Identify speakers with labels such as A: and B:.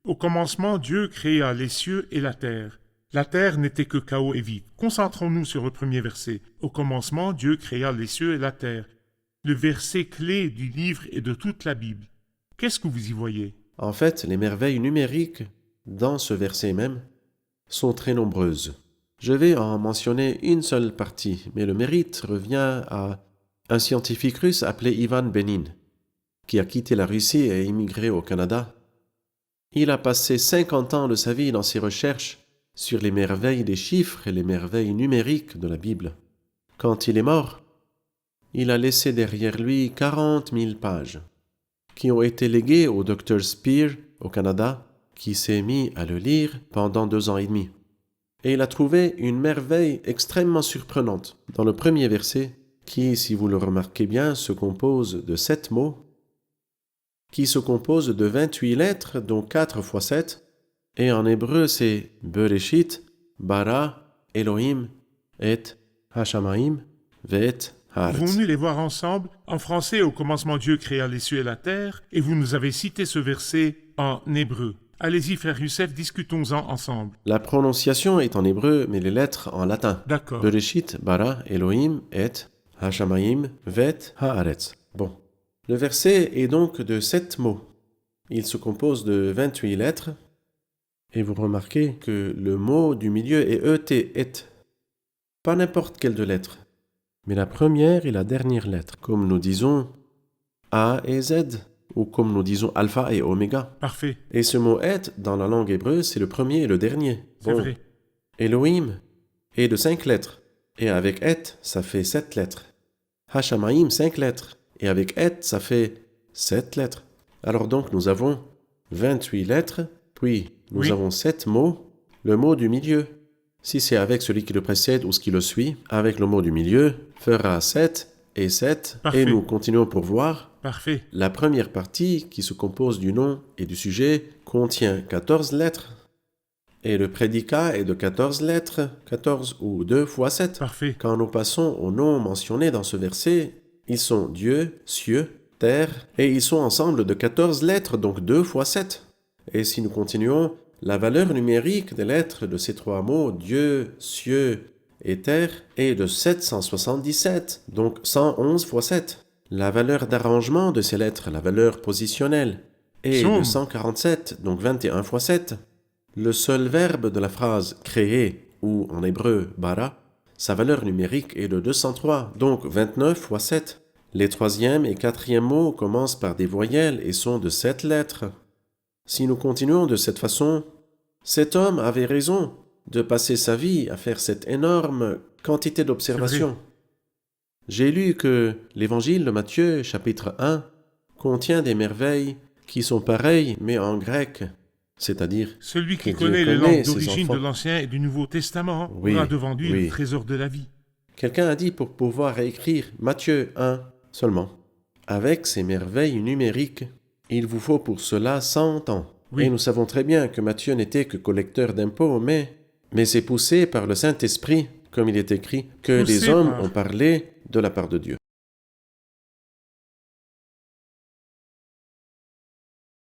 A: Au commencement, Dieu créa les cieux et la terre. La terre n'était que chaos et vide. Concentrons-nous sur le premier verset. Au commencement, Dieu créa les cieux et la terre. Le verset clé du livre et de toute la Bible. Qu'est-ce que vous y voyez?
B: En fait, les merveilles numériques, dans ce verset même, sont très nombreuses. Je vais en mentionner une seule partie, mais le mérite revient à un scientifique russe appelé Ivan Benin, qui a quitté la Russie et immigré au Canada. Il a passé 50 ans de sa vie dans ses recherches sur les merveilles des chiffres et les merveilles numériques de la Bible. Quand il est mort, il a laissé derrière lui 40 000 pages, qui ont été léguées au Dr Spear au Canada, qui s'est mis à le lire pendant 2 ans et demi. Et il a trouvé une merveille extrêmement surprenante dans le premier verset, qui, si vous le remarquez bien, se compose de 7 mots, qui se compose de 28 lettres, dont 4 fois 7, et en hébreu c'est Bereshit, Bara, Elohim, et Hashamaim, Vet, Haaretz.
A: Pouvons-nous les voir ensemble? En français, au commencement, Dieu créa les cieux et la terre, et vous nous avez cité ce verset en hébreu. Allez-y, frère Youssef, discutons-en ensemble.
B: La prononciation est en hébreu, mais les lettres en latin.
A: D'accord.
B: Bereshit, Bara, Elohim, et Hashamaim, Vet, Haaretz. Bon. Le verset est donc de 7 mots. Il se compose de 28 lettres. Et vous remarquez que le mot du milieu est et. Pas n'importe quelle de lettres, mais la première et la dernière lettre, comme nous disons A et Z, ou comme nous disons alpha et oméga.
A: Parfait.
B: Et ce mot et, dans la langue hébreu, c'est le premier et le dernier.
A: C'est vrai.
B: Elohim est de 5 lettres, et avec et, ça fait 7 lettres. Hashamaim, 5 lettres, et avec et, ça fait 7 lettres. Alors donc nous avons 28 lettres, puis nous avons 7 mots, le mot du milieu. Si c'est avec celui qui le précède ou ce qui le suit, avec le mot du milieu, fera 7 et 7,
A: Parfait.
B: et nous continuons pour voir.
A: Parfait.
B: La première partie, qui se compose du nom et du sujet, contient 14 lettres, et le prédicat est de 14 lettres, 14 ou 2 fois 7.
A: Parfait.
B: Quand nous passons aux noms mentionnés dans ce verset, ils sont Dieu, cieux, terre, et ils sont ensemble de 14 lettres, donc 2 fois 7. Et si nous continuons, la valeur numérique des lettres de ces 3 mots, Dieu, cieux et terre, est de 777, donc 111 fois 7. La valeur d'arrangement de ces lettres, la valeur positionnelle, est de 147, donc 21 fois 7. Le seul verbe de la phrase « créer » ou en hébreu « bara », sa valeur numérique est de 203, donc 29 fois 7. Les 3e et 4e mots commencent par des voyelles et sont de 7 lettres. Si nous continuons de cette façon, cet homme avait raison de passer sa vie à faire cette énorme quantité d'observations. J'ai lu que l'évangile de Matthieu, chapitre 1, contient des merveilles qui sont pareilles mais en grec, c'est-à-dire
A: celui qui
B: que Dieu
A: connaît les
B: connaît
A: langues
B: ses
A: d'origine
B: enfants.
A: de l'Ancien et du Nouveau Testament
B: Oui,
A: aura devant lui
B: oui.
A: le trésor de la vie.
B: Quelqu'un a dit pour pouvoir écrire Matthieu 1 seulement, avec ces merveilles numériques, il vous faut pour cela 100 ans.
A: Oui.
B: Et nous savons très bien que Matthieu n'était que collecteur d'impôts, mais c'est poussé par le Saint-Esprit, comme il est écrit, que
A: Poussé
B: les hommes
A: par-
B: ont parlé de la part de Dieu.